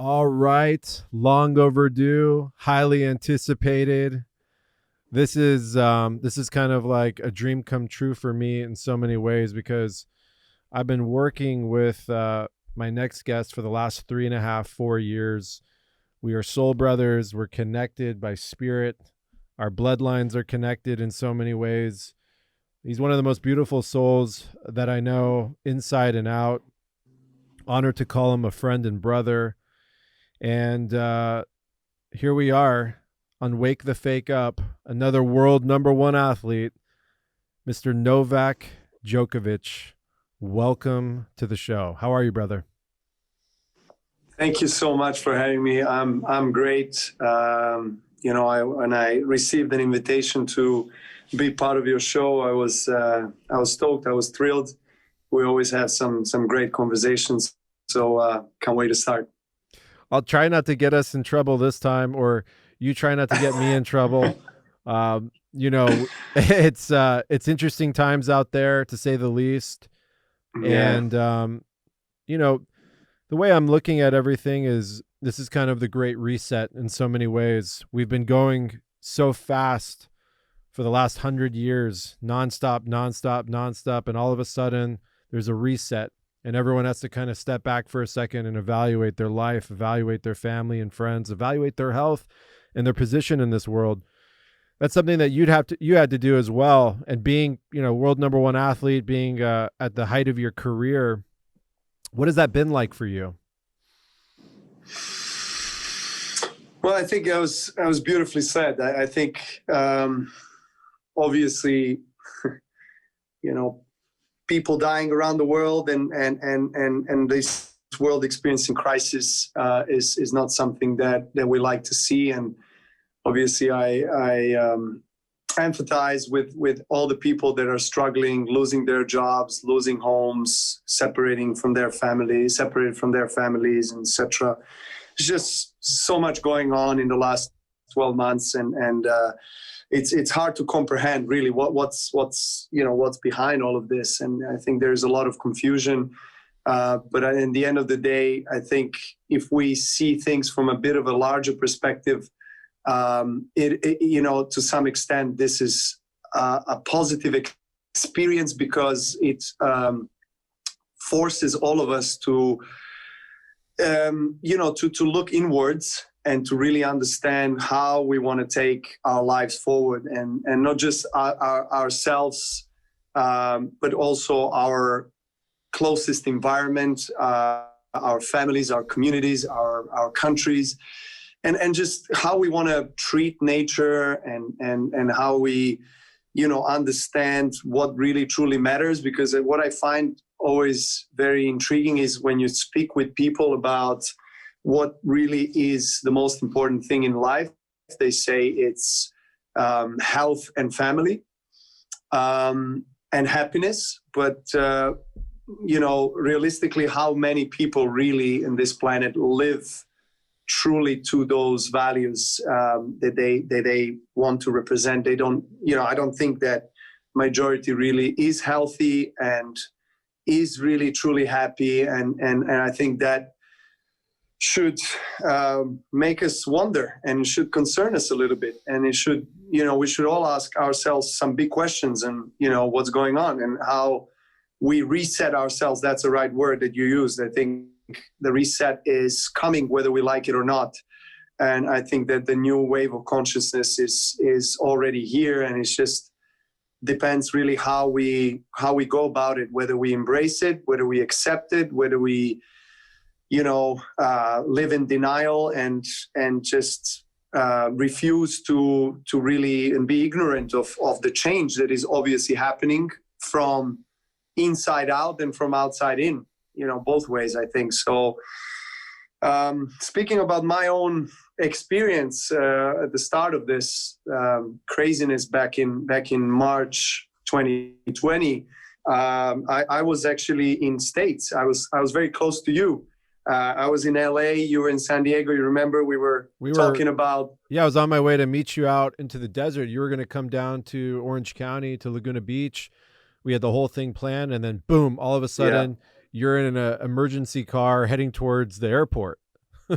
All right, long overdue, highly anticipated. This is kind of like a dream come true for me in so many ways because I've been working with my next guest for the last 3.5, 4 years. We are soul brothers. We're connected by spirit. Our bloodlines are connected in so many ways. He's one of the most beautiful souls that I know inside and out. Honored to call him a friend and brother. And here we are on Wake the Fake Up, another world number one athlete, Mr. Novak Djokovic. Welcome to the show. How are you, brother? Thank you so much for having me. I'm great. When I received an invitation to be part of your show, I was stoked. I was thrilled. We always have some great conversations. So can't wait to start. I'll try not to get us in trouble this time, or you try not to get me in trouble. It's interesting times out there, to say the least. Yeah. And the way I'm looking at everything is this is kind of the great reset in so many ways. We've been going so fast for the last 100 years, nonstop, and all of a sudden there's a reset. And everyone has to kind of step back for a second and evaluate their life, evaluate their family and friends, evaluate their health and their position in this world. That's something that you had to do as well. And being, world number one athlete, being at the height of your career, what has that been like for you? Well, I think I was beautifully said. I think obviously, people dying around the world and this world experiencing crisis is not something that we like to see. And obviously I empathize with all the people that are struggling, losing their jobs, losing homes, separated from their families, etc. There's just so much going on in the last 12 months, and it's hard to comprehend really what's behind all of this. And I think there's a lot of confusion. But in the end of the day, I think if we see things from a bit of a larger perspective, to some extent, this is a positive experience because it forces all of us to look inwards and to really understand how we want to take our lives forward, and not just ourselves, but also our closest environment, our families, our communities, our countries, and just how we want to treat nature and how we, understand what really truly matters. Because what I find always very intriguing is when you speak with people about what really is the most important thing in life, they say it's health and family and happiness. But, realistically, how many people really in this planet live truly to those values that they want to represent? They don't, I don't think that majority really is healthy and is really truly happy. And I think that should make us wonder and should concern us a little bit. And it should, we should all ask ourselves some big questions and, what's going on and how we reset ourselves. That's the right word that you used. I think the reset is coming whether we like it or not. And I think that the new wave of consciousness is already here, and it's just depends really how we go about it, whether we embrace it, whether we accept it, whether we live in denial and just refuse to really and be ignorant of the change that is obviously happening from inside out and from outside in, both ways, I think. So speaking about my own experience at the start of this craziness back in March 2020, I was actually in States. I was very close to you. I was in LA, you were in San Diego. You remember we were talking about... Yeah, I was on my way to meet you out into the desert. You were going to come down to Orange County, to Laguna Beach. We had the whole thing planned, and then boom, all of a sudden you're in an emergency car heading towards the airport.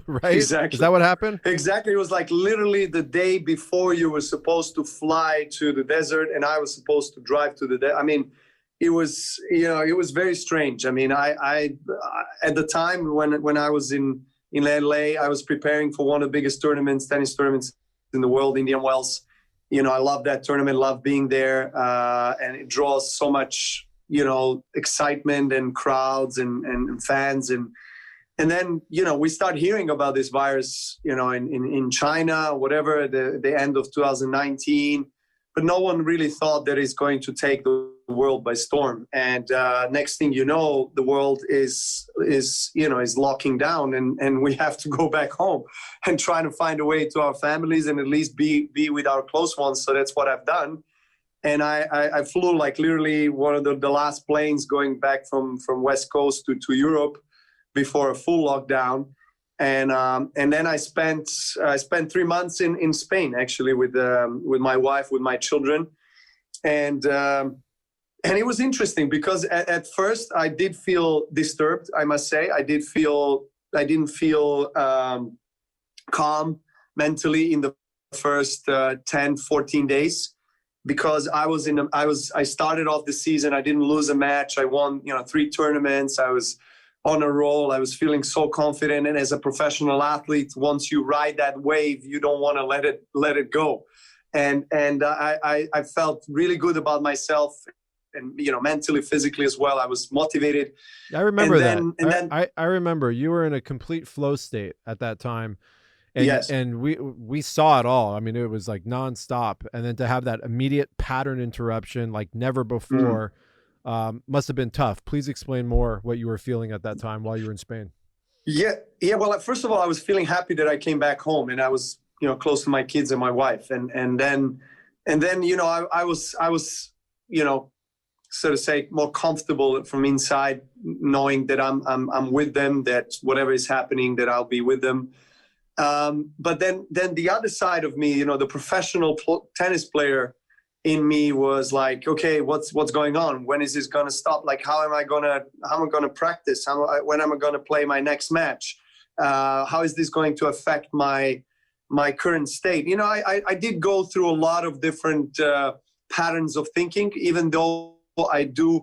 right? Exactly. Is that what happened? Exactly. It was like literally the day before you were supposed to fly to the desert, and I was supposed to drive to the desert. I mean, it was, it was very strange. I mean, I at the time when I was in LA, I was preparing for one of the biggest tennis tournaments in the world, Indian Wells. I love that tournament, love being there, and it draws so much, excitement and crowds and fans and then, we start hearing about this virus, in China, whatever, the end of 2019. But no one really thought that it's going to take the world by storm. And next thing you know, the world is locking down, and we have to go back home and try to find a way to our families and at least be with our close ones. So that's what I've done. And I flew like literally one of the last planes going back from West Coast to Europe before a full lockdown, and then I spent 3 months in Spain, actually, with my wife, with my children, and it was interesting because at first I did feel disturbed, I must say. I didn't feel calm mentally in the first 10, 14 days, because I started off the season, I didn't lose a match, I won 3 tournaments, I was on a roll. I was feeling so confident. And as a professional athlete, once you ride that wave, you don't want to let it go. And I felt really good about myself, and mentally, physically as well. I was motivated. I remember I remember you were in a complete flow state at that time. And, yes. And we saw it all. I mean, it was like nonstop. And then to have that immediate pattern interruption like never before. Must have been tough. Please explain more what you were feeling at that time while you were in Spain. Yeah. Well, first of all, I was feeling happy that I came back home, and I was, close to my kids and my wife, and then, I was, so to say, more comfortable from inside, knowing that I'm with them, that whatever is happening, that I'll be with them. But then the other side of me, the professional tennis player in me was like, okay, what's going on? When is this going to stop? Like, how am I going to practice? When am I going to play my next match? How is this going to affect my current state? I did go through a lot of different patterns of thinking, even though I do,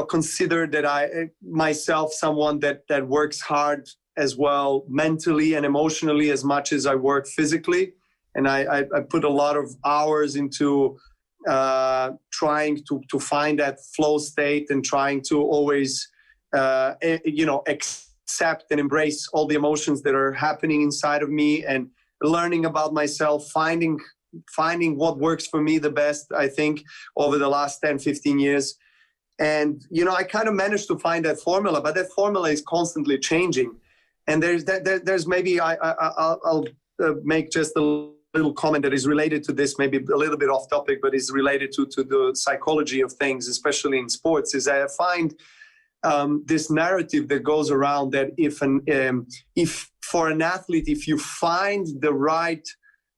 consider that I myself someone that works hard as well, mentally and emotionally, as much as I work physically. And I put a lot of hours into trying to find that flow state, and trying to always, accept and embrace all the emotions that are happening inside of me, and learning about myself, finding what works for me the best, I think, over the last 10, 15 years. And, I kind of managed to find that formula, but that formula is constantly changing. And there's maybe I'll make just a little comment that is related to this, maybe a little bit off topic, but is related to the psychology of things, especially in sports. Is I find this narrative that goes around that if for an athlete, if you find the right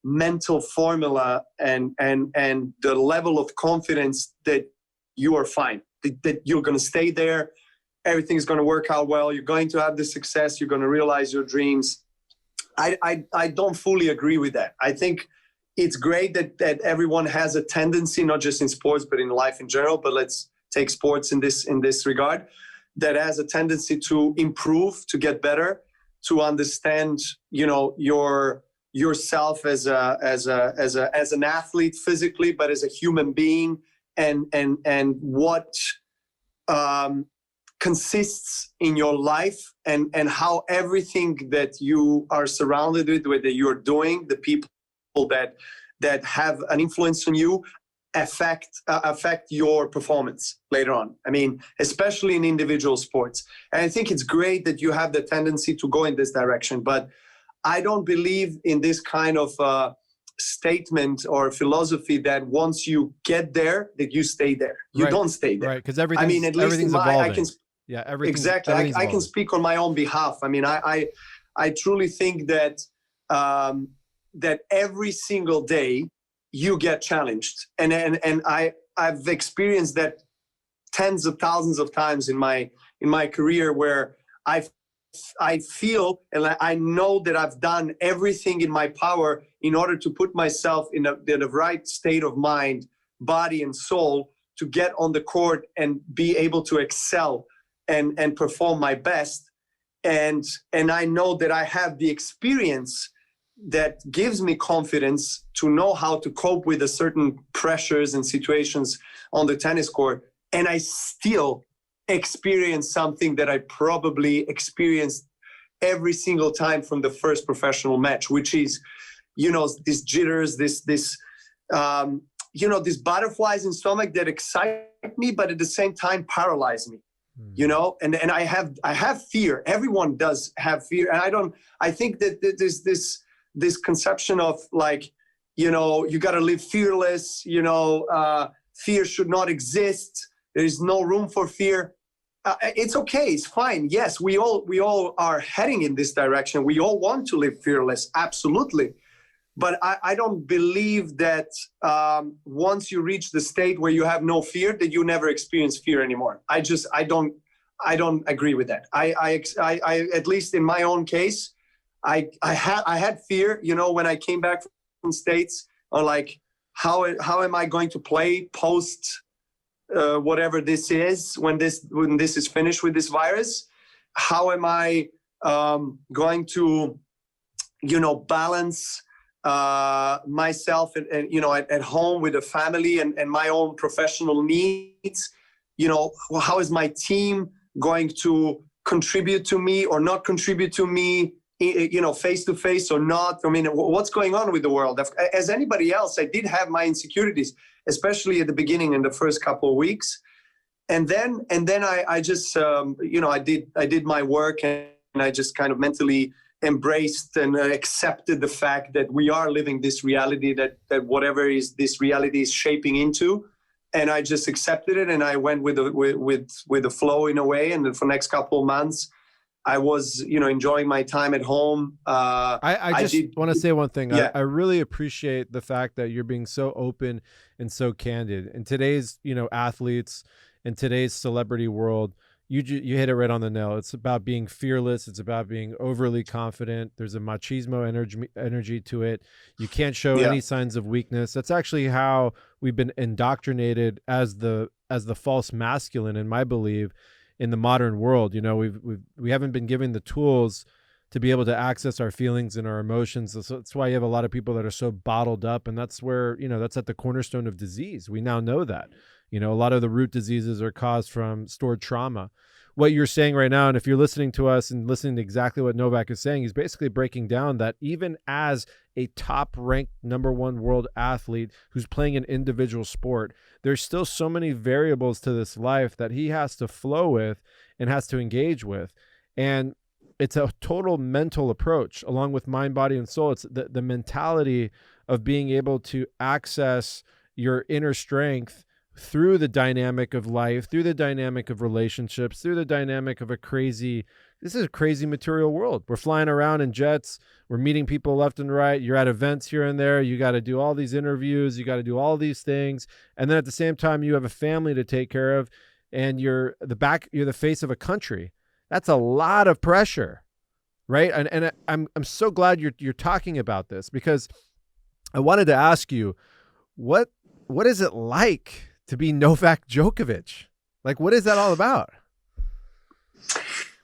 mental formula and the level of confidence, that you are fine, that you're going to stay there, everything's going to work out well, you're going to have the success, you're going to realize your dreams. I don't fully agree with that. I think it's great that everyone has a tendency, not just in sports, but in life in general, but let's take sports in this regard, that has a tendency to improve, to get better, to understand, yourself as an athlete physically, but as a human being, and what consists in your life, and how everything that you are surrounded with, whether you're doing, the people that have an influence on you, affect your performance later on. I mean, especially in individual sports. And I think it's great that you have the tendency to go in this direction, but I don't believe in this kind of statement or philosophy that once you get there, that you stay there. You don't stay there. Right, because everything's evolving. Exactly. I can speak on my own behalf. I mean, I truly think that that every single day you get challenged, and I've experienced that tens of thousands of times in my career, where I I feel and I know that I've done everything in my power in order to put myself in the right state of mind, body, and soul to get on the court and be able to excel and perform my best. And I know that I have the experience that gives me confidence to know how to cope with the certain pressures and situations on the tennis court. And I still experience something that I probably experienced every single time from the first professional match, which is, these jitters, these butterflies in stomach that excite me, but at the same time paralyze me. And I have fear. Everyone does have fear. And I think that there's this conception of like, you got to live fearless, fear should not exist. There is no room for fear. It's okay. It's fine. Yes, we all are heading in this direction. We all want to live fearless. Absolutely. But I don't believe that once you reach the state where you have no fear, that you never experience fear anymore. I don't agree with that. I at least in my own case, I had fear. When I came back from States, or like how am I going to play post whatever this is when this is finished with this virus? How am I going to balance myself and at home with a family and my own professional needs? How is my team going to contribute to me or not contribute to me, face to face or not? I mean, what's going on with the world? As anybody else, I did have my insecurities, especially at the beginning in the first couple of weeks. And then I just, I did my work, and I just kind of mentally embraced and accepted the fact that we are living this reality, that whatever is this reality is shaping into. And I just accepted it, and I went with the flow in a way. And then for the next couple of months, I was, enjoying my time at home. I just want to say one thing. Yeah. I really appreciate the fact that you're being so open and so candid. In today's, athletes, in today's celebrity world, you hit it right on the nail. It's about being fearless. It's about being overly confident. There's a machismo energy to it. You can't show any signs of weakness. That's actually how we've been indoctrinated as the false masculine, in my belief, in the modern world. We haven't been given the tools to be able to access our feelings and our emotions. So that's why you have a lot of people that are so bottled up, and that's where, that's at the cornerstone of disease. We now know that. A lot of the root diseases are caused from stored trauma. What you're saying right now, and if you're listening to us and listening to exactly what Novak is saying, he's basically breaking down that even as a top-ranked #1 world athlete who's playing an individual sport, there's still so many variables to this life that he has to flow with and has to engage with. And it's a total mental approach along with mind, body, and soul. It's the mentality of being able to access your inner strength through the dynamic of life, through the dynamic of relationships, through the dynamic of this is a crazy material world. We're flying around in jets. We're meeting people left and right. You're at events here and there. You got to do all these interviews. You got to do all these things. And then at the same time, you have a family to take care of, and you're the face of a country. That's a lot of pressure, right? And I'm so glad you're talking about this, because I wanted to ask you, what is it like to be Novak Djokovic? Like, what is that all about?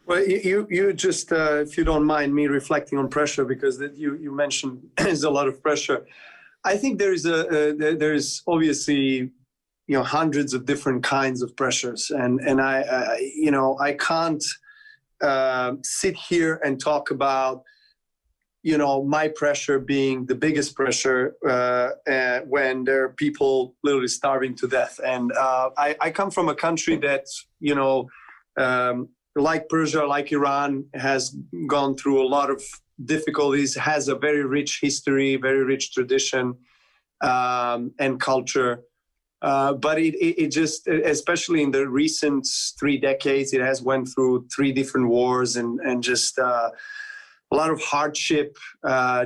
Well, you just, if you don't mind me reflecting on pressure, because you mentioned there's a lot of pressure. I think there's obviously, hundreds of different kinds of pressures, and I can't sit here and talk about my pressure being the biggest pressure when there are people literally starving to death. And I come from a country that, like Persia, like Iran, has gone through a lot of difficulties, has a very rich history, very rich tradition and culture. But it just, especially in the recent 3 decades, it has went through 3 different wars and just a lot of hardship,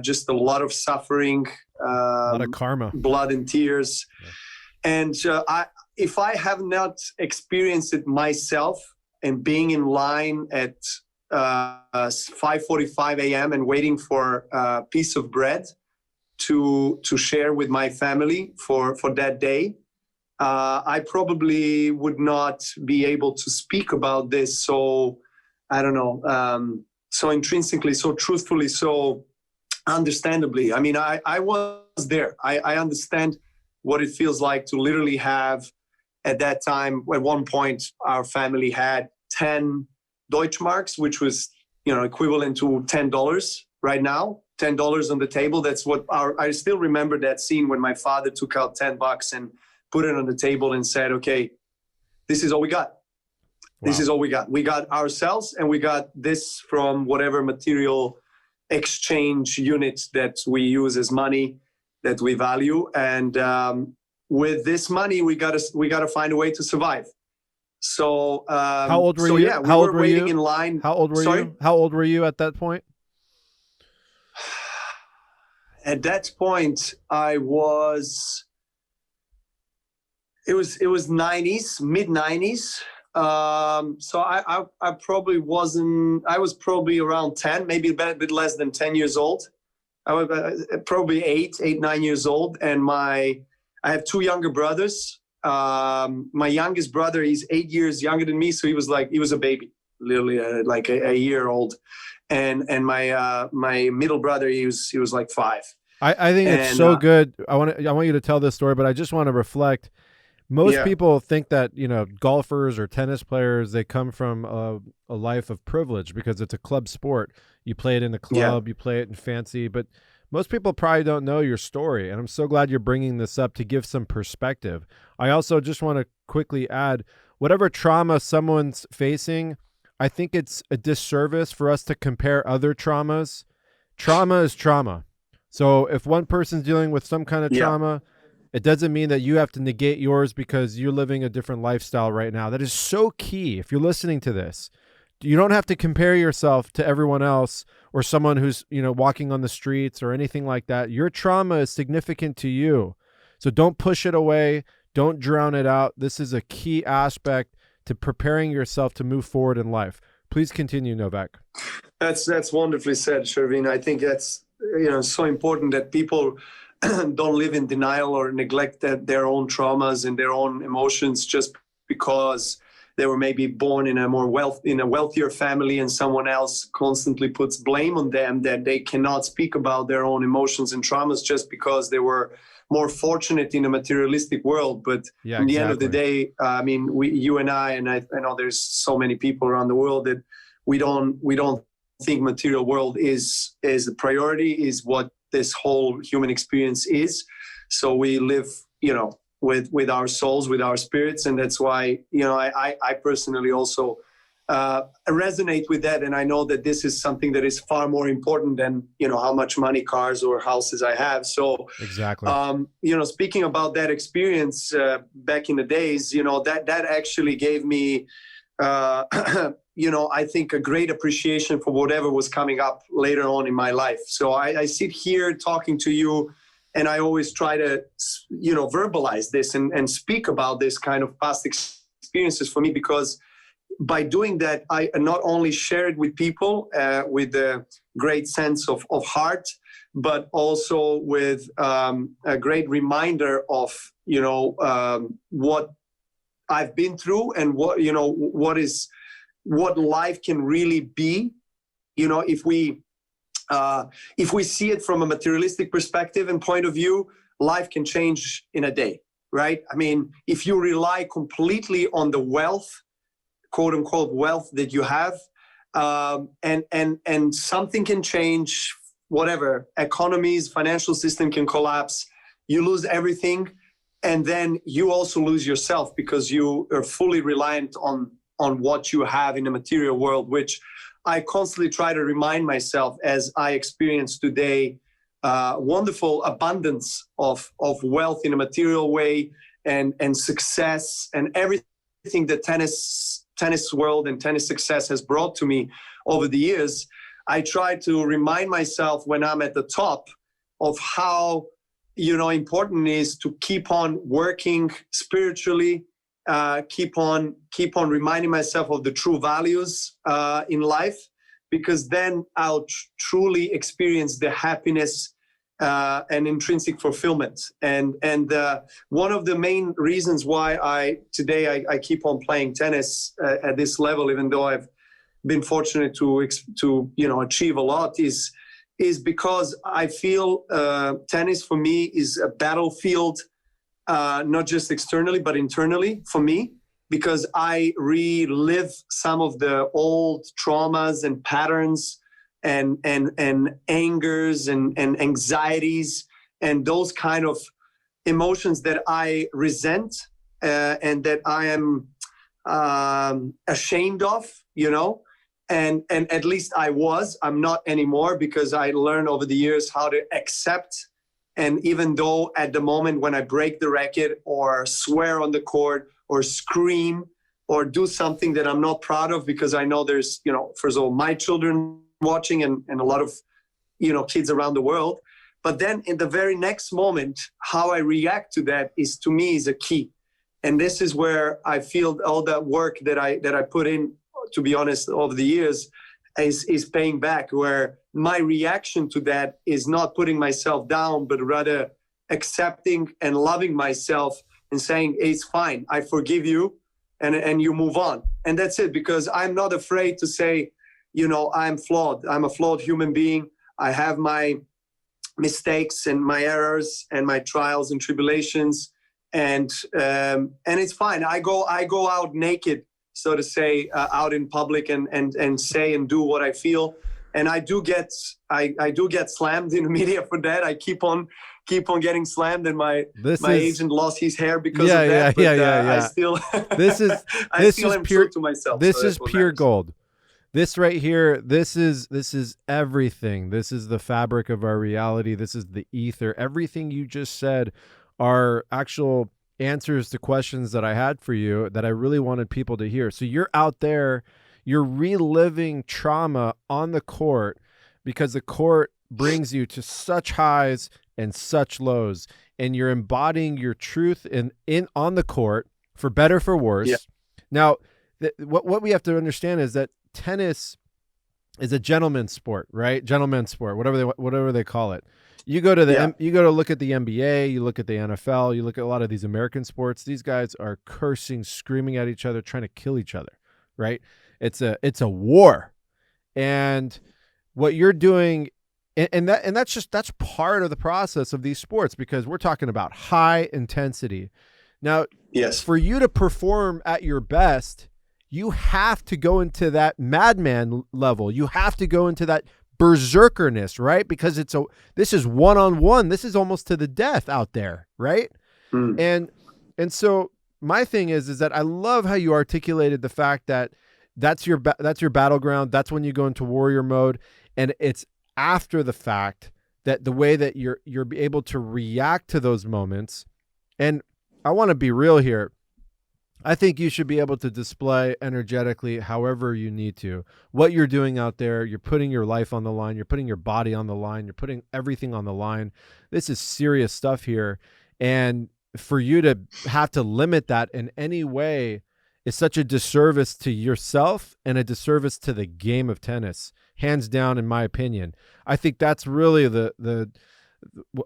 just a lot of suffering, a lot of karma, blood and tears. Yeah. And if I have not experienced it myself and being in line at 5:45 a.m. and waiting for a piece of bread to share with my family for that day, I probably would not be able to speak about this. So I don't know, so intrinsically, so truthfully, so understandably. I mean, I was there. I understand what it feels like to literally have, at that time, at one point, our family had 10 Deutschmarks, which was, equivalent to $10 right now. $10 on the table. That's what I still remember that scene when my father took out $10 and put it on the table and said, okay, this is all we got. This is all we got. We got ourselves, and we got this from whatever material exchange unit that we use as money that we value. And with this money, we gotta find a way to survive. So how old were you? Yeah, we were waiting in line. How old were you? How old were you at that point? At that point, it was 90s, mid 90s. So I probably wasn't. I was probably around 10, maybe a bit less than 10 years old. I was probably 9 years old, and I have two younger brothers. My youngest brother, he's 8 years younger than me, so he was a baby, literally like a year old, and my middle brother, he was like 5. I think it's so good. I want you to tell this story, but I just want to reflect. Most people think that, golfers or tennis players, they come from a life of privilege because it's a club sport. You play it in the club, you play it in fancy, but most people probably don't know your story. And I'm so glad you're bringing this up to give some perspective. I also just want to quickly add, whatever trauma someone's facing, I think it's a disservice for us to compare other traumas. Trauma is trauma. So if one person's dealing with some kind of trauma, it doesn't mean that you have to negate yours because you're living a different lifestyle right now. That is so key. If you're listening to this, you don't have to compare yourself to everyone else or someone who's, walking on the streets or anything like that. Your trauma is significant to you. So don't push it away. Don't drown it out. This is a key aspect to preparing yourself to move forward in life. Please continue, Novak. That's wonderfully said, Chervin. I think that's, so important that people don't live in denial or neglect their own traumas and their own emotions just because they were maybe born in a wealthier family and someone else constantly puts blame on them that they cannot speak about their own emotions and traumas just because they were more fortunate in a materialistic world. But in the end of the day, I mean, you and I know there's so many people around the world that we don't think material world is the priority, is what this whole human experience is. So we live, with our souls, with our spirits. And that's why, I personally also resonate with that. And I know that this is something that is far more important than, how much money, cars or houses I have. So exactly. Speaking about that experience back in the days, that actually gave me, I think a great appreciation for whatever was coming up later on in my life. So I sit here talking to you, and I always try to, verbalize this and speak about this kind of past experiences for me, because by doing that, I not only share it with people with a great sense of heart, but also with a great reminder of, what I've been through and what life can really be, if we see it from a materialistic perspective and point of view. Life can change in a day, right? I mean, if you rely completely on the wealth, quote unquote wealth that you have, and something can change, whatever, economies, financial system can collapse, you lose everything. And then you also lose yourself because you are fully reliant on what you have in the material world, which I constantly try to remind myself as I experience today wonderful abundance of wealth in a material way and success and everything that tennis world and tennis success has brought to me over the years. I try to remind myself when I'm at the top of how important it is to keep on working spiritually, keep on reminding myself of the true values in life, because then I'll truly experience the happiness and intrinsic fulfillment. And one of the main reasons why I keep on playing tennis at this level, even though I've been fortunate to achieve a lot, is because I feel tennis for me is a battlefield, not just externally but internally for me, because I relive some of the old traumas and patterns and angers and anxieties and those kind of emotions that I resent and that I am ashamed of, and at least I'm not anymore, because I learned over the years how to accept. And even though at the moment when I break the racket or swear on the court or scream or do something that I'm not proud of, because I know there's, first of all, my children watching and a lot of, kids around the world. But then in the very next moment, how I react to that to me is a key. And this is where I feel all that work that I put in, to be honest, over the years is paying back, where my reaction to that is not putting myself down, but rather accepting and loving myself and saying, it's fine, I forgive you, and you move on. And that's it, because I'm not afraid to say, I'm flawed. I'm a flawed human being. I have my mistakes and my errors and my trials and tribulations. And it's fine. I go out naked, so to say, out in public and say and do what I feel. And I do get slammed in the media for that. I keep on getting slammed, and my agent lost his hair because of that. I still I still am true to myself. This is pure gold. This right here, this is everything. This is the fabric of our reality. This is the ether. Everything you just said are actual answers to questions that I had for you that I really wanted people to hear. So you're out there, you're reliving trauma on the court, because the court brings you to such highs and such lows, and you're embodying your truth on the court, for better, for worse. Yeah. Now, what we have to understand is that tennis is a gentleman's sport, right? Gentleman's sport, whatever they call it. You go to you go to look at the NBA, you look at the NFL, you look at a lot of these American sports. These guys are cursing, screaming at each other, trying to kill each other, right? It's a war. And what you're doing, that's part of the process of these sports, because we're talking about high intensity. Now, yes, for you to perform at your best, you have to go into that madman level. You have to go into that berserkerness, right? Because this is one-on-one. This is almost to the death out there, right? And so my thing is that I love how you articulated the fact that that's your battleground. That's when you go into warrior mode, and it's after the fact that the way that you're able to react to those moments. And I want to be real here. I think you should be able to display energetically however you need to. What you're doing out there, you're putting your life on the line, you're putting your body on the line, you're putting everything on the line. This is serious stuff here. And for you to have to limit that in any way is such a disservice to yourself and a disservice to the game of tennis, hands down, in my opinion. I think that's really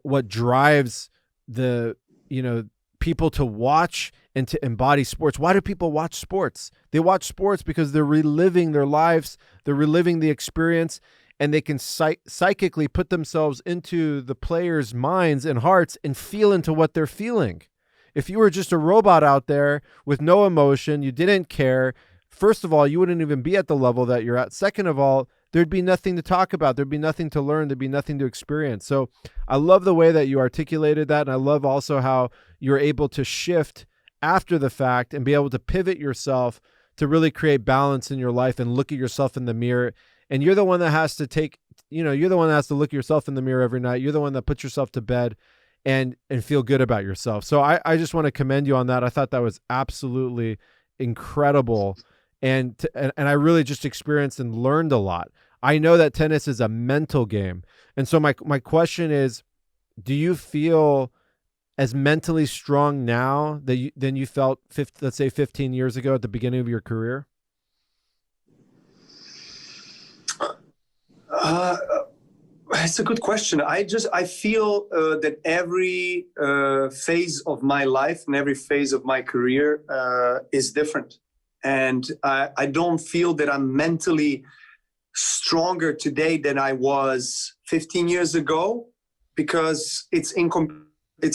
what drives the people to watch and to embody sports. Why do people watch sports? They watch sports because they're reliving their lives, they're reliving the experience, and they can psychically put themselves into the players' minds and hearts and feel into what they're feeling. If you were just a robot out there with no emotion, you didn't care, first of all, you wouldn't even be at the level that you're at. Second of all, there'd be nothing to talk about. There'd be nothing to learn. There'd be nothing to experience. So I love the way that you articulated that. And I love also how you're able to shift after the fact and be able to pivot yourself to really create balance in your life and look at yourself in the mirror. And you're the one that has to you're the one that has to look at yourself in the mirror every night. You're the one that puts yourself to bed and feel good about yourself. So I just want to commend you on that. I thought that was absolutely incredible. And I really just experienced and learned a lot. I know that tennis is a mental game. And so my question is, do you feel as mentally strong now than you felt, let's say 15 years ago at the beginning of your career? It's a good question. I feel that every phase of my life and every phase of my career is different. And I don't feel that I'm mentally stronger today than I was 15 years ago, because it's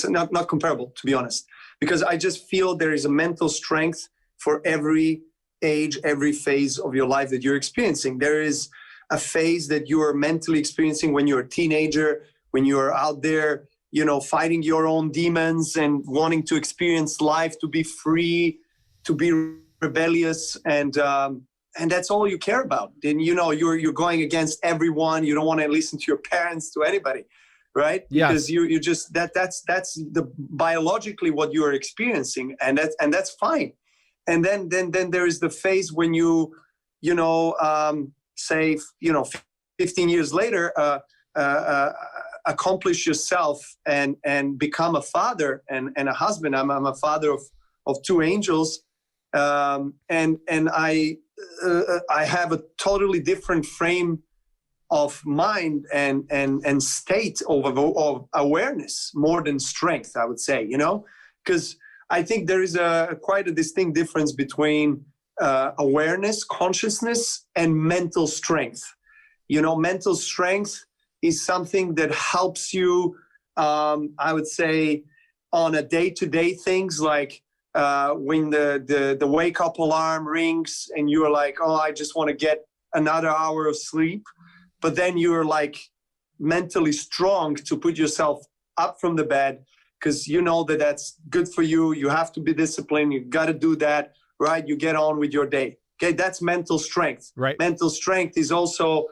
not comparable, to be honest. Because I just feel there is a mental strength for every age, every phase of your life that you're experiencing. There is a phase that you are mentally experiencing when you're a teenager, when you're out there, fighting your own demons and wanting to experience life, to be free, to be rebellious, and that's all you care about. Then you're going against everyone. You don't want to listen to your parents, to anybody, right? Yes. Because you just that's the biologically what you are experiencing, and that's fine. And then there is the phase when say 15 years later accomplish yourself and become a father and a husband. I'm a father of two angels, and I have a totally different frame of mind and state of awareness, more than strength, I would say, because I think there is quite a distinct difference between awareness, consciousness, and mental strength. Mental strength is something that helps you, I would say, on a day-to-day things, like when the wake-up alarm rings and you're like, oh, I just want to get another hour of sleep. But then you're like mentally strong to put yourself up from the bed, because you know that that's good for you. You have to be disciplined. You got to do that, right? You get on with your day. Okay, that's mental strength. Right. Mental strength is also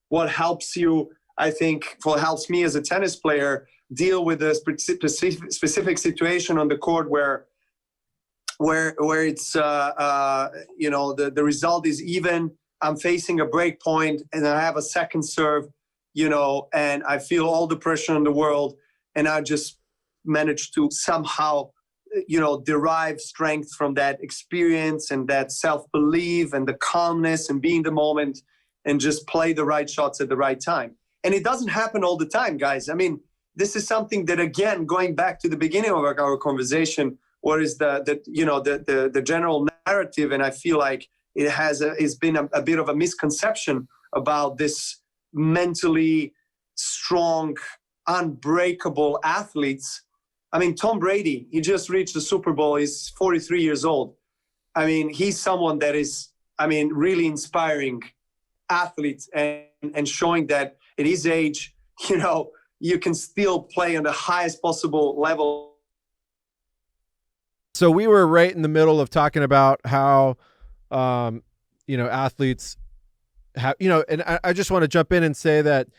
what helps you, I think, helps me as a tennis player deal with a specific situation on the court where it's the result is even. I'm facing a break point and I have a second serve, and I feel all the pressure in the world, and I just manage to somehow, derive strength from that experience and that self-belief and the calmness and being the moment and just play the right shots at the right time. And it doesn't happen all the time, guys. I mean, this is something that, again, going back to the beginning of our conversation, what is the general narrative, and I feel like it's been a bit of a misconception about this mentally strong, unbreakable athletes. I mean, Tom Brady, he just reached the Super Bowl. He's 43 years old. I mean, he's someone that is, really inspiring athlete and showing that at his age, you can still play on the highest possible level. So we were right in the middle of talking about how, athletes have, and I just want to jump in and say that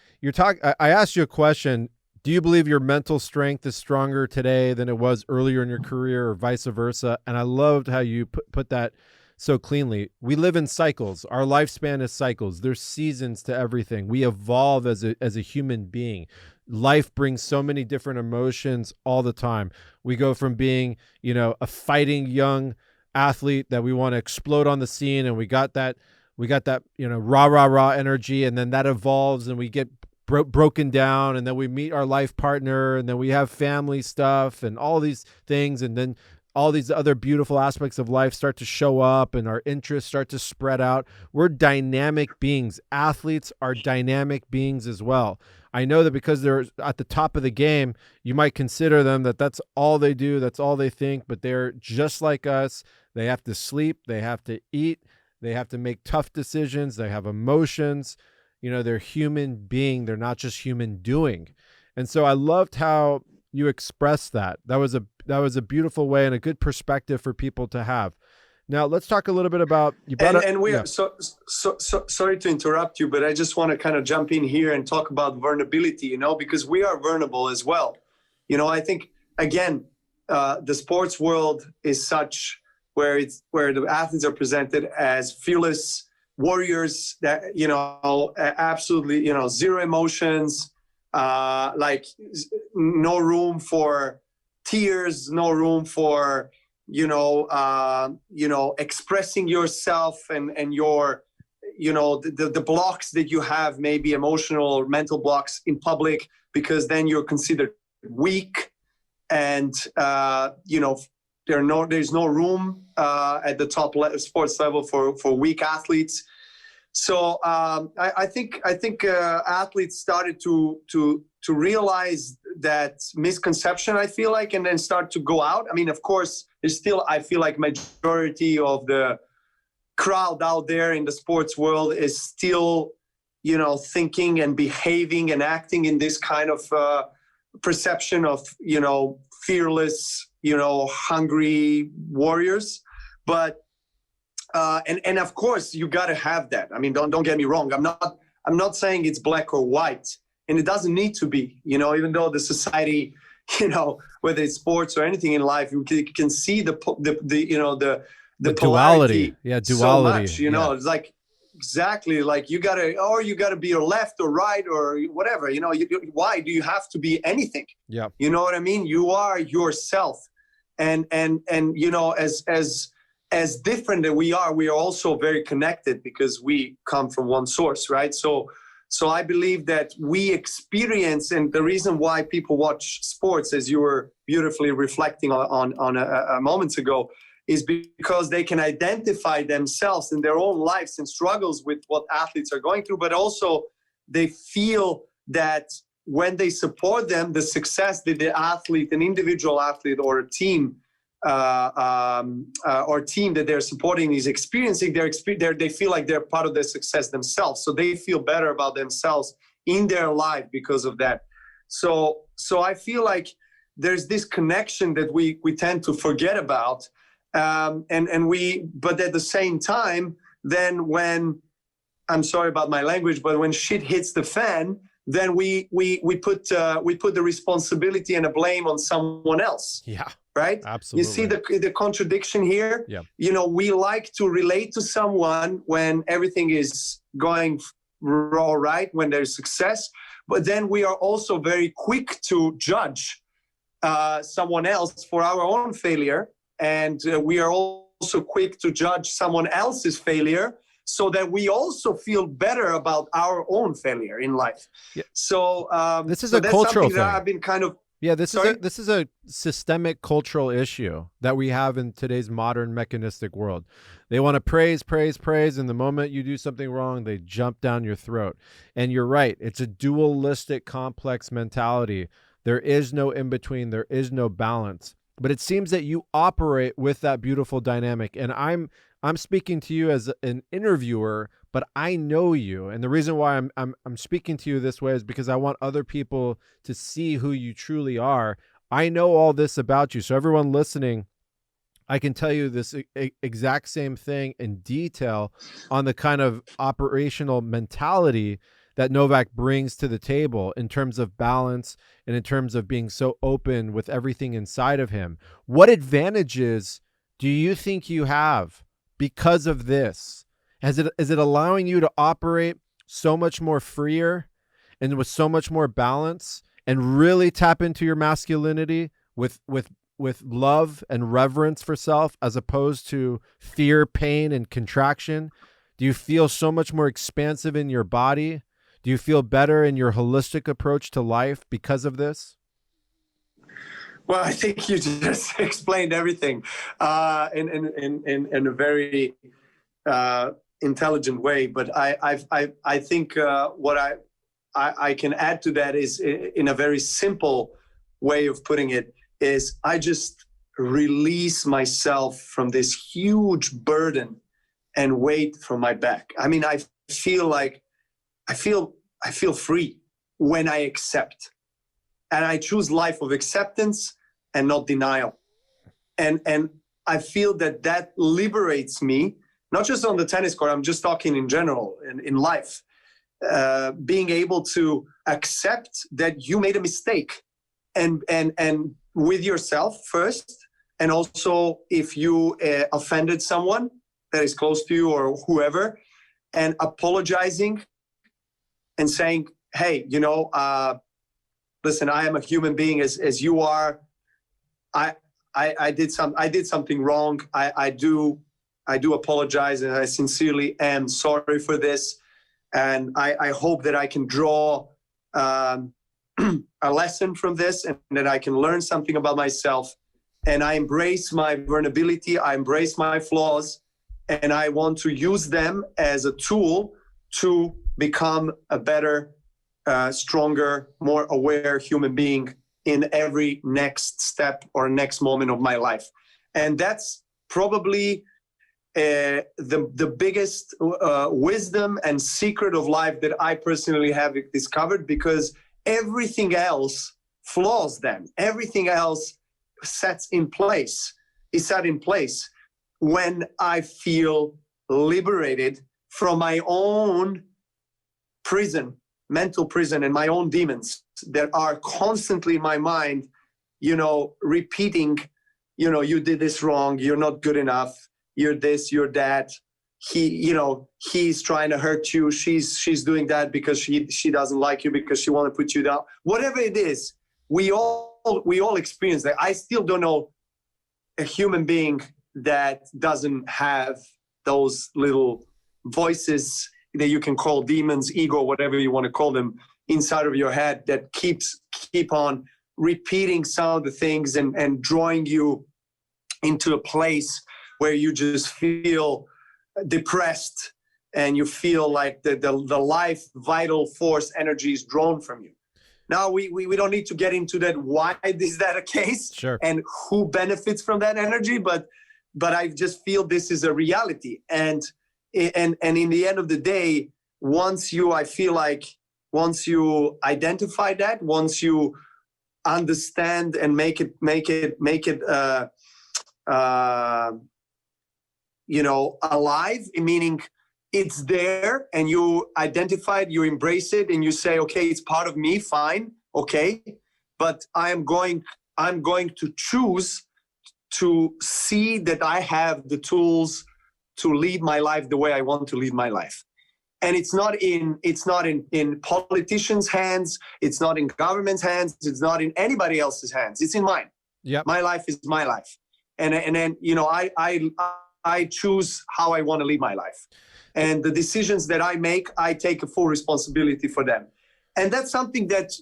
I asked you a question. Do you believe your mental strength is stronger today than it was earlier in your career, or vice versa? And I loved how you put that so cleanly. We live in cycles. Our lifespan is cycles. There's seasons to everything. We evolve as a human being. Life brings so many different emotions all the time. We go from being, a fighting young athlete that we want to explode on the scene, and we got that, rah energy, and then that evolves and we get broken down, and then we meet our life partner, and then we have family stuff and all these things, and then all these other beautiful aspects of life start to show up and our interests start to spread out. We're dynamic beings. Athletes are dynamic beings as well. I know that because they're at the top of the game, you might consider them that's all they do, that's all they think, but they're just like us. They have to sleep, they have to eat, they have to make tough decisions, they have emotions. They're human being. They're not just human doing. And so I loved how you expressed that. That was a beautiful way and a good perspective for people to have. Now let's talk a little bit about so sorry to interrupt you, but I just want to kind of jump in here and talk about vulnerability, because we are vulnerable as well. I think, again, the sports world is such where the athletes are presented as fearless warriors that, absolutely, zero emotions, like no room for tears, no room for, expressing yourself and your, the blocks that you have, maybe emotional or mental blocks in public, because then you're considered weak, and there's no room at the top sports level for weak athletes. So I think athletes started to realize that misconception, I feel like, and then start to go out. I mean, of course, there's still, I feel like, majority of the crowd out there in the sports world is still, thinking and behaving and acting in this kind of perception of, fearless, hungry warriors. But and of course you got to have that. I mean, don't get me wrong. I'm not saying it's black or white, and it doesn't need to be. Even though the society, whether it's sports or anything in life, you can see the duality. Yeah, duality. So much. It's like, exactly, like you gotta be your left or right or whatever. Why do you have to be anything? Yeah. You know what I mean? You are yourself, and as different that we are also very connected, because we come from one source, right? So I believe that we experience, and the reason why people watch sports, as you were beautifully reflecting on a moment ago, is because they can identify themselves in their own lives and struggles with what athletes are going through, but also they feel that when they support them, the success that the athlete, an individual athlete or a team, or team that they're supporting is experiencing, they feel like they're part of their success themselves. So they feel better about themselves in their life because of that. So I feel like there's this connection that we tend to forget about. But at the same time, then when, I'm sorry about my language, but when shit hits the fan, then we put the responsibility and the blame on someone else. Yeah. Right? Absolutely. You see the contradiction here? Yeah. We like to relate to someone when everything is going all right, when there's success, but then we are also very quick to judge someone else for our own failure, and we are also quick to judge someone else's failure, so that we also feel better about our own failure in life. Yeah. So this is a cultural thing. That I've been kind of. Yeah, this is a systemic cultural issue that we have in today's modern mechanistic world. They want to praise, and the moment you do something wrong, they jump down your throat. And you're right, it's a dualistic, complex mentality. There is no in-between, there is no balance. But it seems that you operate with that beautiful dynamic. And I'm speaking to you as an interviewer, but I know you. And the reason why I'm speaking to you this way is because I want other people to see who you truly are. I know all this about you. So everyone listening, I can tell you this exact same thing in detail on the kind of operational mentality that Novak brings to the table in terms of balance and in terms of being so open with everything inside of him. What advantages do you think you have because of this? Is it allowing you to operate so much more freer and with so much more balance and really tap into your masculinity with love and reverence for self, as opposed to fear, pain, and contraction? Do you feel so much more expansive in your body? Do you feel better in your holistic approach to life because of this? Well, I think you just explained everything in a very intelligent way. But I think what I can add to that is, in a very simple way of putting it, is I just release myself from this huge burden and weight from my back. I mean, I feel free when I accept, and I choose life of acceptance and not denial. And I feel that liberates me, not just on the tennis court. I'm just talking in general in life. Being able to accept that you made a mistake, and with yourself first, and also if you offended someone that is close to you or whoever, and apologizing and saying, hey, listen, I am a human being as you are. I did something wrong. I do I do apologize, and I sincerely am sorry for this. And I hope that I can draw a lesson from this, and that I can learn something about myself. And I embrace my vulnerability, I embrace my flaws, and I want to use them as a tool to become a better, stronger, more aware human being in every next step or next moment of my life. And that's probably the biggest wisdom and secret of life that I personally have discovered, because everything else flaws them. Everything else is set in place when I feel liberated from my own prison, mental prison, and my own demons that are constantly in my mind, repeating, you did this wrong, you're not good enough, you're this, you're that. He's trying to hurt you. She's doing that because she doesn't like you, because she want to put you down. Whatever it is, we all experience that. I still don't know a human being that doesn't have those little voices that you can call demons, ego, whatever you want to call them, inside of your head that keep on repeating some of the things and drawing you into a place where you just feel depressed and you feel like the life vital force energy is drawn from you. Now we don't need to get into that. Why is that a case? Sure. And who benefits from that energy? But I just feel this is a reality. And in the end of the day, once you identify that, once you understand and make it alive, meaning it's there and you identify it, you embrace it, and you say, okay, it's part of me, fine, okay, but I'm going to choose to see that I have the tools to lead my life the way I want to lead my life. And it's not in politicians' hands, it's not in government's hands, it's not in anybody else's hands, it's in mine. Yep. My life is my life. And then I choose how I want to lead my life. And the decisions that I make, I take a full responsibility for them. And that's something that,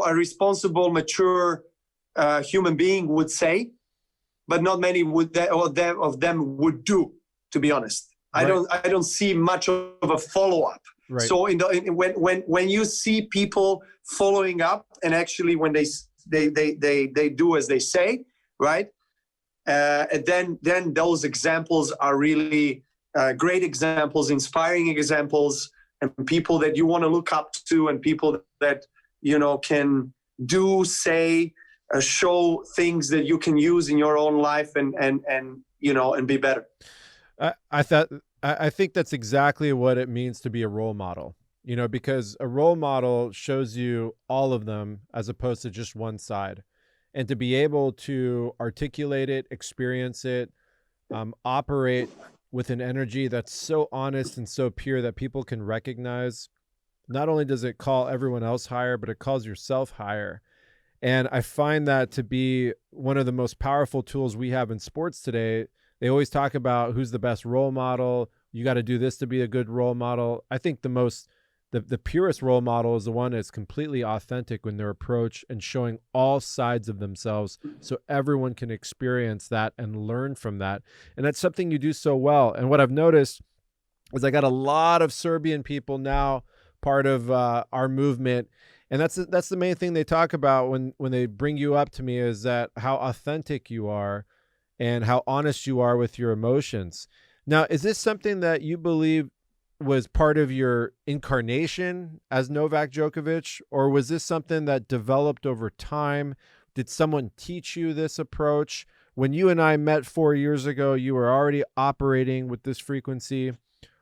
a responsible, mature human being would say, but not many of them would do, to be honest. Right. I don't see much of a follow-up. Right. So when you see people following up, and actually when they do as they say, right? And then those examples are really great examples, inspiring examples, and people that you want to look up to, and people that can do, say, show things that you can use in your own life and be better. I think that's exactly what it means to be a role model. Because a role model shows you all of them as opposed to just one side. And to be able to articulate it, experience it, operate with an energy that's so honest and so pure that people can recognize, not only does it call everyone else higher, but it calls yourself higher. And I find that to be one of the most powerful tools we have in sports today. They always talk about who's the best role model. You got to do this to be a good role model. I think the purest role model is the one that's completely authentic in their approach and showing all sides of themselves so everyone can experience that and learn from that. And that's something you do so well. And what I've noticed is I got a lot of Serbian people now part of our movement. And that's the main thing they talk about when they bring you up to me, is that how authentic you are and how honest you are with your emotions. Now, is this something that you believe was part of your incarnation as Novak Djokovic, or was this something that developed over time? Did someone teach you this approach? When you and I met 4 years ago, you were already operating with this frequency.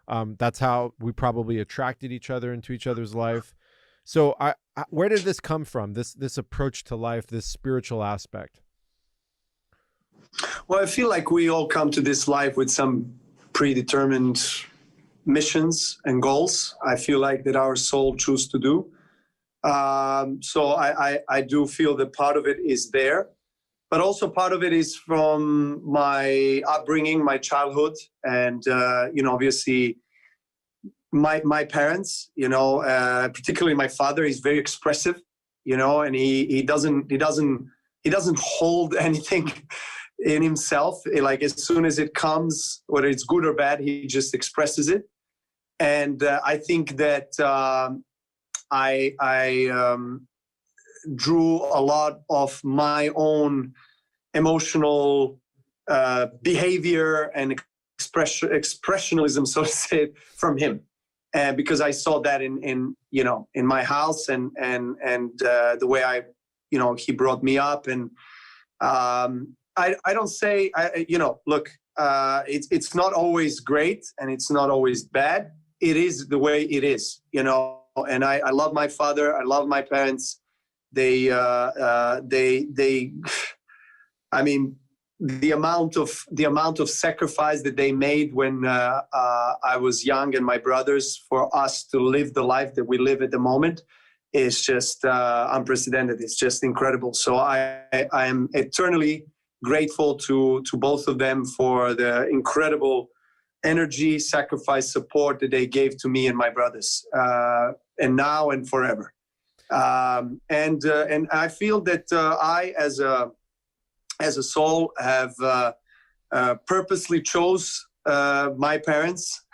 That's how we probably attracted each other into each other's life. So where did this come from, this approach to life, this spiritual aspect? Well, I feel like we all come to this life with some predetermined missions and goals. I feel like that our soul chooses to do. So I do feel that part of it is there. but also part of it is from my upbringing, my childhood, and obviously my parents. Particularly my father is very expressive, and he doesn't hold anything in himself. Like, as soon as it comes, whether it's good or bad, he just expresses it. And I think that I drew a lot of my own emotional behavior and expressionism, so to say, from him. And because I saw that in my house and the way he brought me up. And I don't say, look, it's not always great and it's not always bad. It is the way it is, and I love my father. I love my parents. They I mean, the amount of sacrifice that they made when I was young, and my brothers, for us to live the life that we live at the moment is just unprecedented. It's just incredible. So I am eternally grateful to both of them for the incredible energy, sacrifice, support that they gave to me and my brothers, and now and forever. And I feel that I, as a soul, have purposely chose my parents,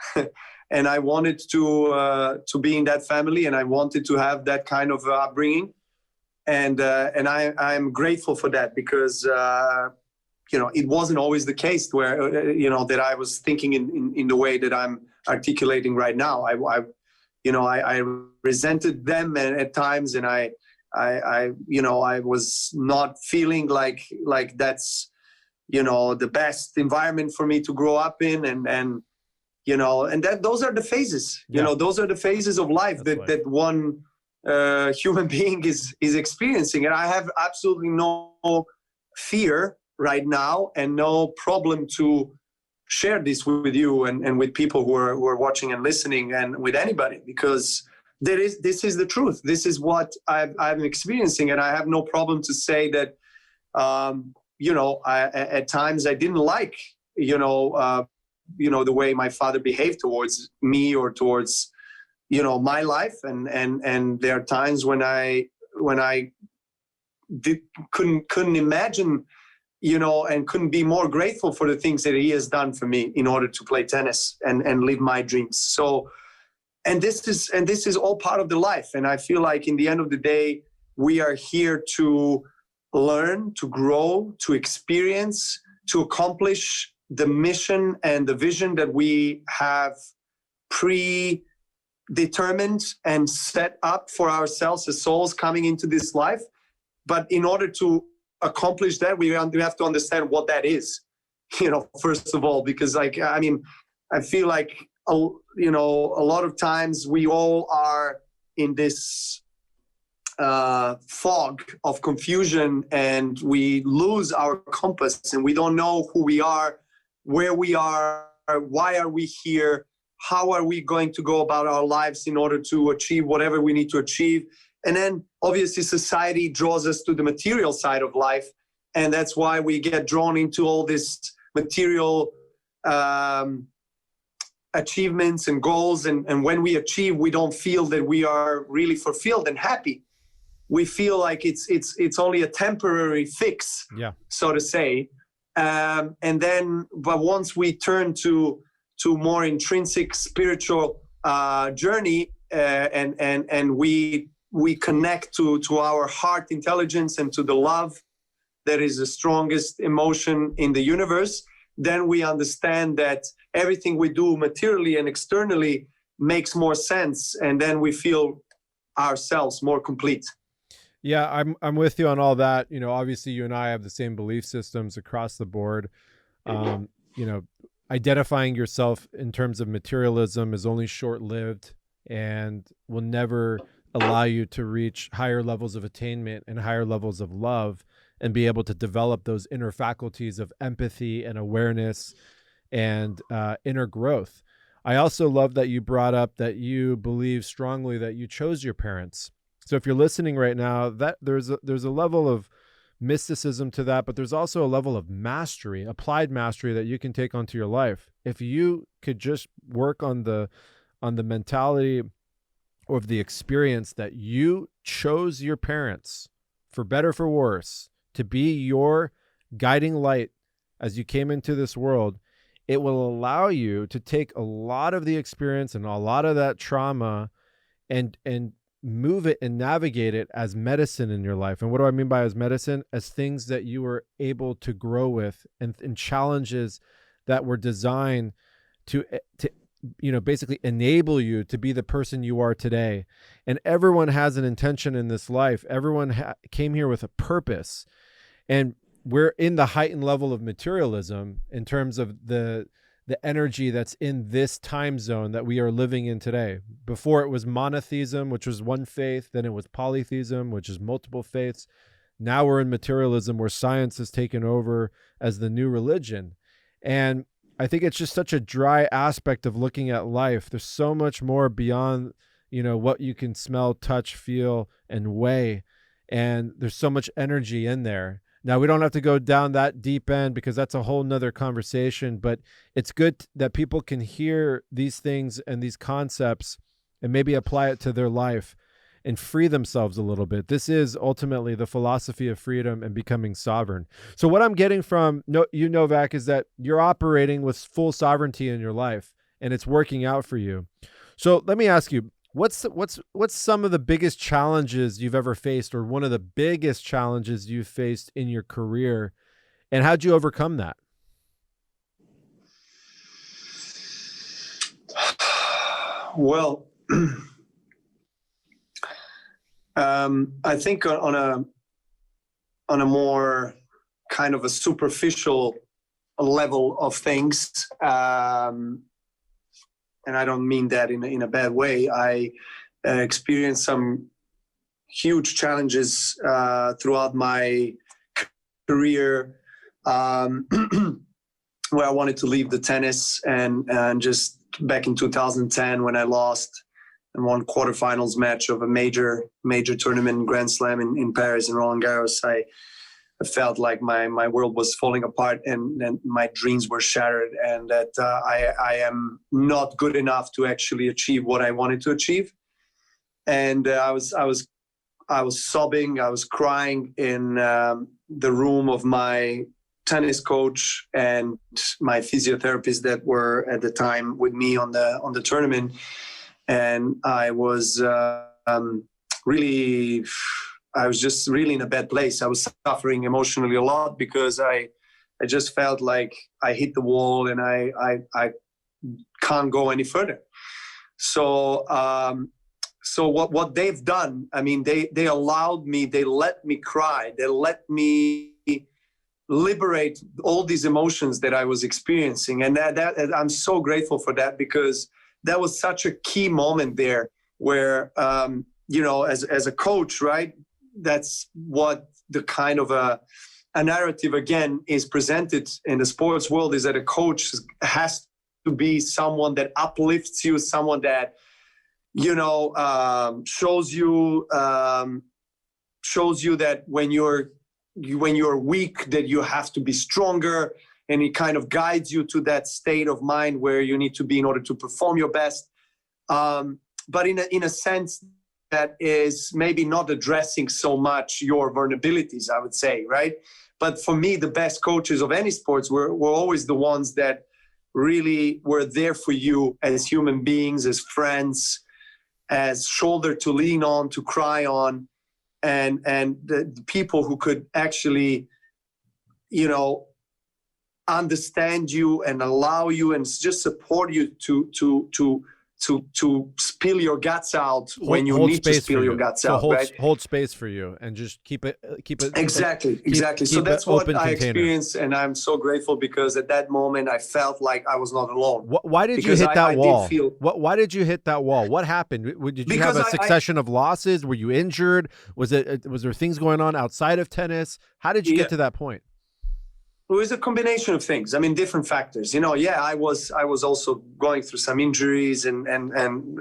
and I wanted to be in that family, and I wanted to have that kind of upbringing, and I'm grateful for that, because it wasn't always the case where that I was thinking in the way that I'm articulating right now. I resented them at times, and I was not feeling like that's the best environment for me to grow up in, and that those are the phases. Those are the phases of life that one human being is experiencing, and I have absolutely no fear right now and no problem to share this with you and with people who are watching and listening, and with anybody, because this is the truth. This is what I'm experiencing, and I have no problem to say that at times I didn't like the way my father behaved towards me or towards my life, and there are times when I couldn't imagine and couldn't be more grateful for the things that he has done for me in order to play tennis and live my dreams. So, and this is all part of the life. And I feel like in the end of the day, we are here to learn, to grow, to experience, to accomplish the mission and the vision that we have predetermined and set up for ourselves as souls coming into this life. But in order to accomplish that, we have to understand what that is, first of all, because I feel like a lot of times we all are in this fog of confusion, and we lose our compass, and we don't know who we are, where we are, why are we here, how are we going to go about our lives in order to achieve whatever we need to achieve. And then obviously society draws us to the material side of life. And that's why we get drawn into all this material achievements and goals. And when we achieve, we don't feel that we are really fulfilled and happy. We feel like it's only a temporary fix, so to say. But once we turn to more intrinsic spiritual journey, and we connect to our heart intelligence and to the love that is the strongest emotion in the universe, then we understand that everything we do materially and externally makes more sense, and then we feel ourselves more complete. Yeah, I'm with you on all that. Obviously you and I have the same belief systems across the board. Identifying yourself in terms of materialism is only short-lived and will never allow you to reach higher levels of attainment and higher levels of love and be able to develop those inner faculties of empathy and awareness and inner growth. I also love that you brought up that you believe strongly that you chose your parents. So if you're listening right now, that there's a level of mysticism to that, but there's also a level of mastery, applied mastery, that you can take onto your life. If you could just work on the mentality or the experience that you chose your parents, for better for worse, to be your guiding light as you came into this world, it will allow you to take a lot of the experience and a lot of that trauma and move it and navigate it as medicine in your life. And what do I mean by as medicine? As things that you were able to grow with, and challenges that were designed to basically enable you to be the person you are today. And everyone has an intention in this life. Everyone came here with a purpose. And we're in the heightened level of materialism in terms of the energy that's in this time zone that we are living in today. Before, it was monotheism, which was one faith. Then it was polytheism, which is multiple faiths. Now we're in materialism, where science has taken over as the new religion. And I think it's just such a dry aspect of looking at life. There's so much more beyond, what you can smell, touch, feel, and weigh. And there's so much energy in there. Now, we don't have to go down that deep end, because that's a whole nother conversation, but it's good that people can hear these things and these concepts and maybe apply it to their life and free themselves a little bit. This is ultimately the philosophy of freedom and becoming sovereign. So what I'm getting from you, Novak, is that you're operating with full sovereignty in your life, and it's working out for you. So let me ask you, what's some of the biggest challenges you've ever faced, or one of the biggest challenges you've faced in your career, and how'd you overcome that? Well, I think on a more kind of a superficial level of things, and I don't mean that in a bad way. I experienced some huge challenges throughout my career, where I wanted to leave the tennis, and just back in 2010, when I lost in one quarterfinals match of a major tournament, Grand Slam in Paris, in Roland Garros, I felt like my world was falling apart, and my dreams were shattered, and that I am not good enough to actually achieve what I wanted to achieve. And I was sobbing, I was crying in the room of my tennis coach and my physiotherapist that were at the time with me on the tournament. And I was I was just really in a bad place. I was suffering emotionally a lot, because I just felt like I hit the wall, and I can't go any further. So what they've done, I mean, they allowed me, they let me cry, they let me liberate all these emotions that I was experiencing. And that I'm so grateful for that, because that was such a key moment there where, as a coach, right? That's what the kind of a narrative, again, is presented in the sports world, is that a coach has to be someone that uplifts you, someone that, shows you that when you're weak, that you have to be stronger, and it kind of guides you to that state of mind where you need to be in order to perform your best. But in a sense that is maybe not addressing so much your vulnerabilities, I would say, right? But for me, the best coaches of any sports were always the ones that really were there for you as human beings, as friends, as shoulder to lean on, to cry on, and the people who could actually, understand you and allow you and just support you to spill your guts out when you need to spill your guts out, right? Hold space for you and just keep it exactly. So that's what I experienced, and I'm so grateful, because at that moment I felt like I was not alone. Why did you hit that wall? Why did you hit that wall? What happened? Did you have a succession of losses? Were you injured? Was there things going on outside of tennis? How did you get to that point? It was a combination of things. I mean, different factors. I was also going through some injuries, and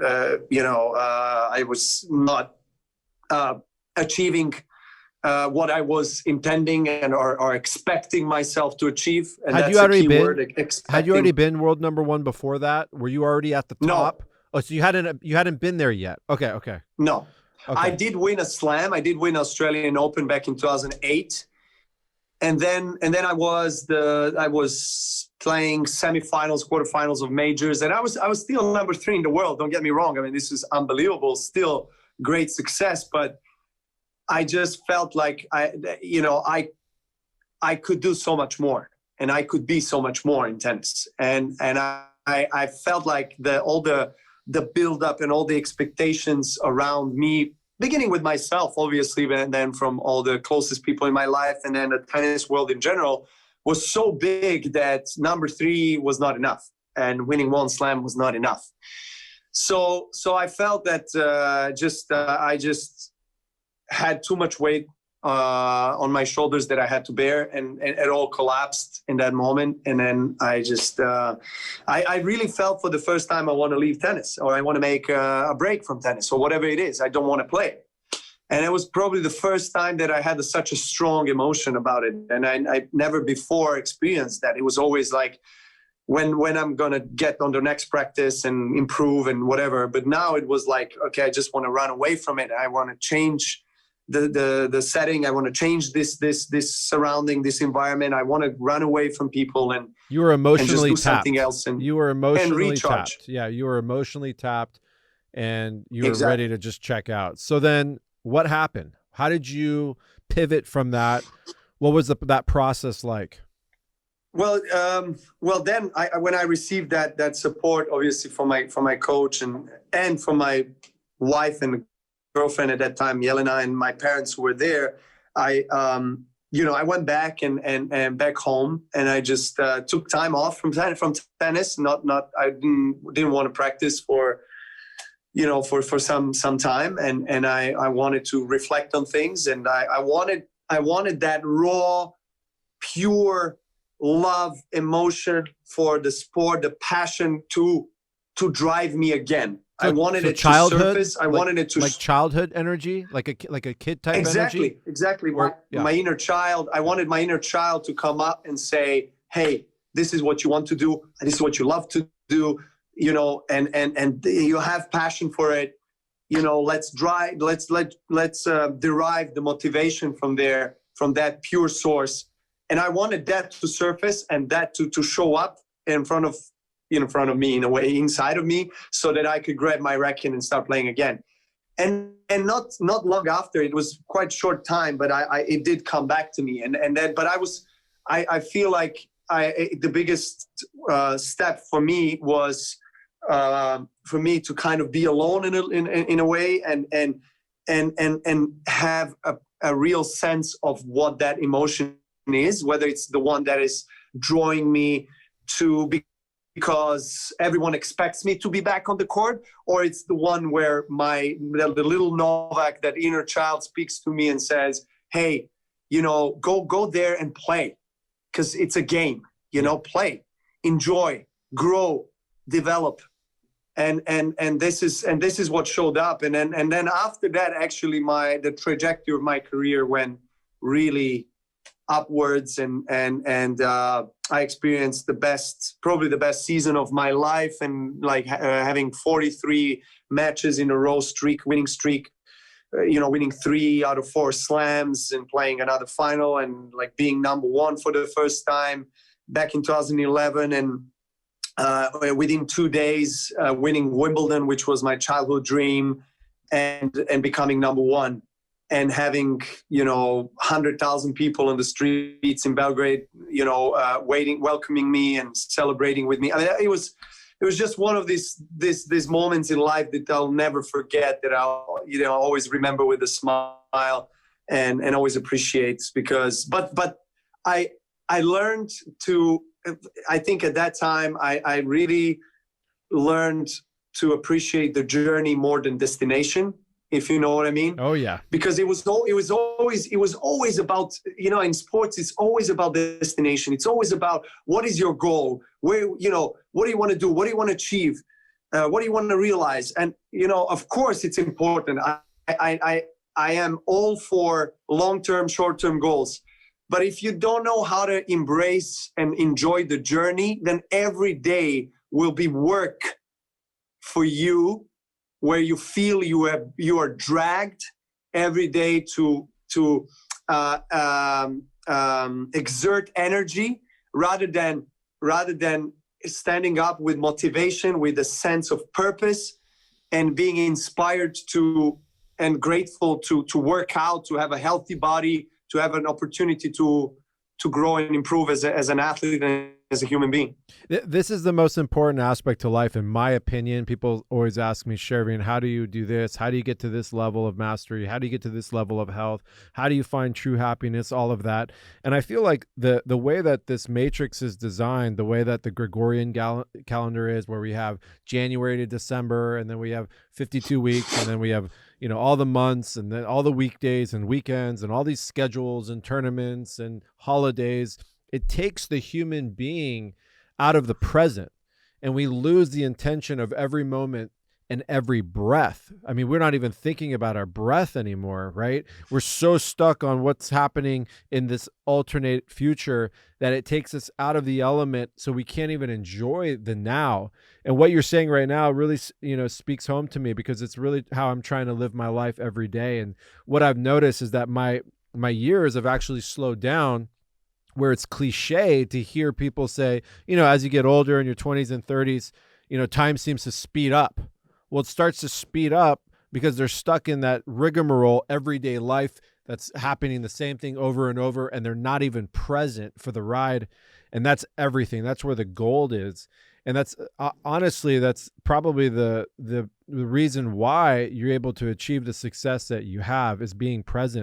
I was not achieving what I was intending and or expecting myself to achieve. And Had that's you already a key been? word. Had you already Expecting. been world number one before that? Were you already at the top? No, Oh, so you hadn't been there yet. Okay, okay, no. I okay. did win a slam. I did win Australian Open back in 2008. And then I was playing semifinals, quarterfinals of majors, and I was still number 3 in the world. Don't get me wrong. I mean, this is unbelievable. Still great success, but I just felt like I could do so much more, and I could be so much more in tennis. And I felt like all the build up and all the expectations around me, beginning with myself, obviously, and then from all the closest people in my life, and then the tennis world in general, was so big that number 3 was not enough, and winning one slam was not enough. So I felt that I just had too much weight on my shoulders that I had to bear, and it all collapsed in that moment. And then I just I really felt for the first time I want to leave tennis, or I want to make a break from tennis, or whatever it is. I don't want to play. And it was probably the first time that I had such a strong emotion about it, and I never before experienced that. It was always like, when I'm going to get on the next practice and improve and whatever. But now it was like, okay, I just want to run away from it. I want to change the setting. I want to change this surrounding, this environment. I want to run away from people and You were emotionally just do tapped. something else You were emotionally recharge. tapped. Yeah, you were emotionally tapped, and you were Exactly. ready to just check out. So then, what happened? How did you pivot from that? What was that process like? Well, then when I received that support, obviously from my coach and from my wife and girlfriend at that time, Yelena, and my parents who were there, I went back and back home, and I just took time off from tennis. I didn't want to practice for some time, and I wanted to reflect on things, and I wanted that raw, pure love, emotion for the sport, the passion to drive me again. I wanted it to surface. I wanted it to, like childhood energy, like a kid type energy. Exactly. My inner child. I wanted my inner child to come up and say, "Hey, this is what you want to do. This is what you love to do. And you have passion for it. Let's derive the motivation from there, from that pure source." And I wanted that to surface, and that to show up in front of me, in a way, inside of me, so that I could grab my racket and start playing again. And not long after, it was quite short time, but it did come back to me. But I feel like the biggest step for me was for me to kind of be alone in a way, and have a real sense of what that emotion is, whether it's the one that is drawing me to because everyone expects me to be back on the court, or it's the one where the little Novak, that inner child, speaks to me and says, "Hey, go there and play, because it's a game. Play, enjoy, grow, develop." And this is what showed up. And then after that, actually, the trajectory of my career went really upwards, and I experienced probably the best season of my life, and like having 43 matches in a row winning streak, winning 3 out of 4 slams and playing another final, and like being number 1 for the first time back in 2011, and within 2 days winning Wimbledon, which was my childhood dream, and becoming number 1. And having 100,000 people on the streets in Belgrade, welcoming me and celebrating with me. I mean, it was just one of these moments in life that I'll never forget. That I'll always remember with a smile and always appreciate, because. But I learned to. I think at that time I really learned to appreciate the journey more than destination, if you know what I mean. Oh yeah. Because it was always about, in sports, it's always about the destination. It's always about, what is your goal? Where, what do you want to do? What do you want to achieve? What do you want to realize? And, of course it's important. I am all for long-term, short-term goals. But if you don't know how to embrace and enjoy the journey, then every day will be work for you, where you feel you are dragged every day to exert energy rather than standing up with motivation, with a sense of purpose, and being inspired to and grateful to work out, to have a healthy body, to have an opportunity to grow and improve as an athlete and as a human being. This is the most important aspect to life, in my opinion. People always ask me, Chervin, how do you do this? How do you get to this level of mastery? How do you get to this level of health? How do you find true happiness? All of that. And I feel like the way that this matrix is designed, the way that the Gregorian calendar is, where we have January to December, and then we have 52 weeks, and then we have, you know, all the months, and then all the weekdays and weekends, and all these schedules and tournaments and holidays. It takes the human being out of the present, and we lose the intention of every moment and every breath. I mean, we're not even thinking about our breath anymore, right? We're so stuck on what's happening in this alternate future that it takes us out of the element, so we can't even enjoy the now. And what you're saying right now really, you know, speaks home to me, because it's really how I'm trying to live my life every day. And what I've noticed is that my years have actually slowed down, where it's cliche to hear people say, you know, as you get older in your 20s and 30s, you know, time seems to speed up. Well, it starts to speed up because they're stuck in that rigmarole everyday life that's happening the same thing over and over, and they're not even present for the ride. And that's everything. That's where the gold is. And that's honestly, that's probably the reason why you're able to achieve the success that you have, is being present.